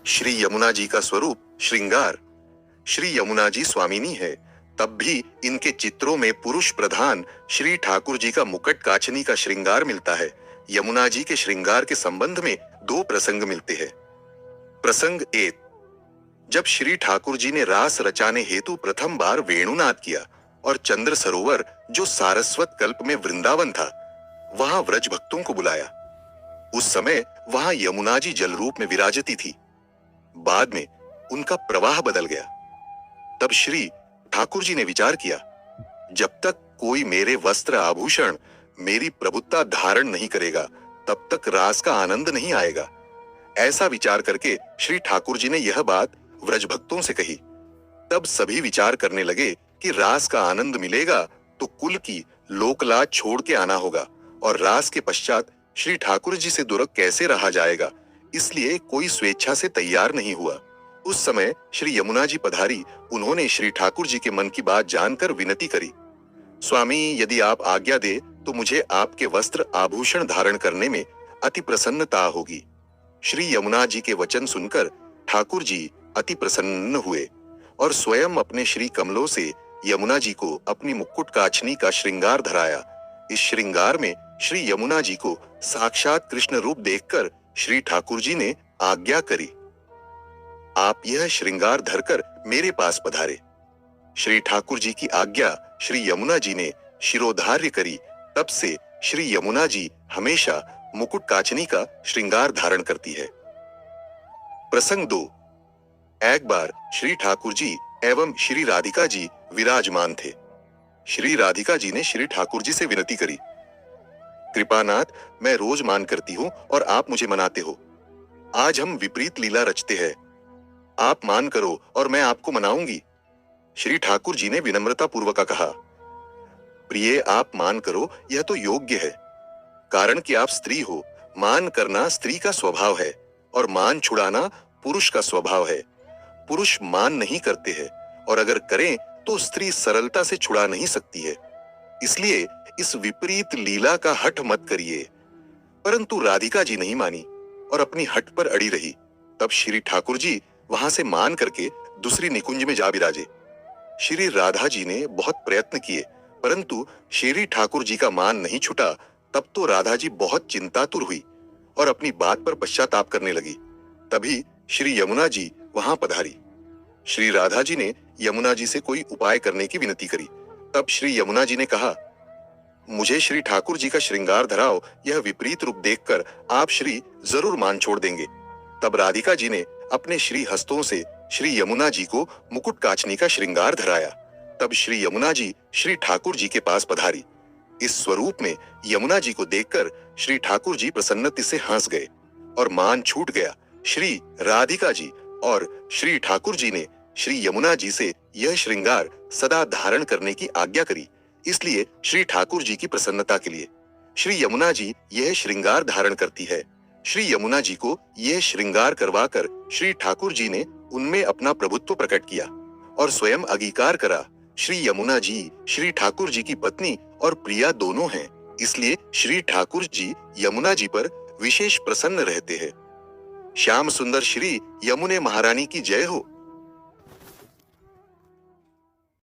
श्री यमुना जी का स्वरूप श्रृंगार। श्री यमुना जी स्वामिनी है, तब भी इनके चित्रों में पुरुष प्रधान श्री ठाकुर जी का मुकुट काचनी का श्रृंगार मिलता है। यमुना जी के श्रृंगार के संबंध में दो प्रसंग मिलते हैं। प्रसंग 1, जब श्री ठाकुर जी ने रास रचाने हेतु प्रथम बार वेणुनाद किया और चंद्र सरोवर जो सारस्वत कल्प में वृंदावन था, वहां व्रज भक्तों को बुलाया। उस समय वहां यमुना जी जल रूप में विराजती थी। बाद में उनका प्रवाह बदल गया। तब श्री ठाकुर जी ने विचार किया, जब तक कोई मेरे वस्त्र आभूषण मेरी प्रभुता धारण नहीं करेगा, तब तक रास का आनंद नहीं आएगा। ऐसा विचार करके श्री ठाकुर जी ने यह बात व्रज भक्तों से कही। तब सभी विचार करने लगे कि रास का आनंद मिलेगा तो कुल की लोकलाज छोड़ के आना होगा, और रास के पश्चात श्री ठाकुर जी से दूर कैसे रहा जाएगा, इसलिए कोई स्वेच्छा से तैयार नहीं हुआ। उस समय श्री यमुना जी पधारी। उन्होंने श्री ठाकुर जी के मन की बात जानकर विनती करी, स्वामी, यदि आप आज्ञा दे तो मुझे आपके वस्त्र आभूषण धारण करने में अति प्रसन्नता होगी। श्री यमुना जी के वचन सुनकर ठाकुर जी अति प्रसन्न हुए और स्वयं अपने श्री कमलों से यमुना जी को अपनी मुकुट काचनी का श्रृंगार धराया। इस श्रृंगार में श्री यमुना जी को साक्षात कृष्ण रूप देखकर श्री ठाकुर जी ने आज्ञा करी, आप यह श्रृंगार धरकर मेरे पास पधारे। श्री ठाकुर जी की आज्ञा श्री यमुना जी ने शिरोधार्य करी। तब से श्री यमुना जी हमेशा मुकुट काचनी का श्रृंगार धारण करती है। प्रसंग 2, एक बार श्री ठाकुर जी एवं श्री राधिका जी विराजमान थे। श्री राधिका जी ने श्री ठाकुर जी से विनती करी, कृपानाथ, मैं रोज मान करती हूँ और आप मुझे मनाते हो। आज हम विपरीत लीला रचते हैं, आप मान करो और मैं आपको मनाऊंगी। श्री ठाकुर जी ने विनम्रता पूर्वक कहा, प्रिय, आप मान करो, यह तो योग्य है, कारण कि आप स्त्री हो। मान करना स्त्री का स्वभाव है और मान छुड़ाना पुरुष का स्वभाव है। पुरुष मान नहीं करते हैं, और अगर करें तो स्त्री सरलता से छुड़ा नहीं सकती है। इसलिए इस विपरीत लीला का हठ मत करिए। परंतु राधिका जी नहीं मानी और अपनी हठ पर अड़ी रही। तब श्री ठाकुर जी वहां से मान करके दूसरी निकुंज में जा विराजे। श्री राधा जी ने बहुत प्रयत्न किए, परंतु श्री ठाकुर जी का मान नहीं छूटा। तब तो राधा जी बहुत चिंतातुर हुई और अपनी बात पर पश्चाताप करने लगी। तभी श्री यमुना जी वहां पधारी। श्री राधा जी ने यमुना जी से कोई उपाय करने की विनती करी। तब श्री यमुना जी ने कहा, मुझे श्री ठाकुर जी का श्रृंगार धराओ, यह विपरीत रूप देखकर आप श्री जरूर मान छोड़ देंगे। तब राधिका जी ने अपने श्री हस्तों से श्री यमुना जी को मुकुट काचनी का श्रृंगार धराया। तब श्री यमुना जी श्री ठाकुर जी के पास पधारी। इस स्वरूप में यमुना जी को देखकर श्री ठाकुर जी प्रसन्नता से हंस गए और मान छूट गया। श्री राधिका जी और श्री ठाकुर जी ने श्री यमुना जी से यह श्रृंगार सदा धारण करने की आज्ञा करी। इसलिए श्री ठाकुर जी की प्रसन्नता के लिए श्री यमुना जी यह श्रृंगार धारण करती है। श्री यमुना जी को यह श्रृंगार करवाकर श्री ठाकुर जी ने उनमें अपना प्रभुत्व प्रकट किया और स्वयं अंगीकार करा। श्री यमुना जी श्री ठाकुर जी की पत्नी और प्रिया दोनों हैं, इसलिए श्री ठाकुर जी यमुना जी पर विशेष प्रसन्न रहते हैं। श्याम सुंदर श्री यमुने महारानी की जय हो।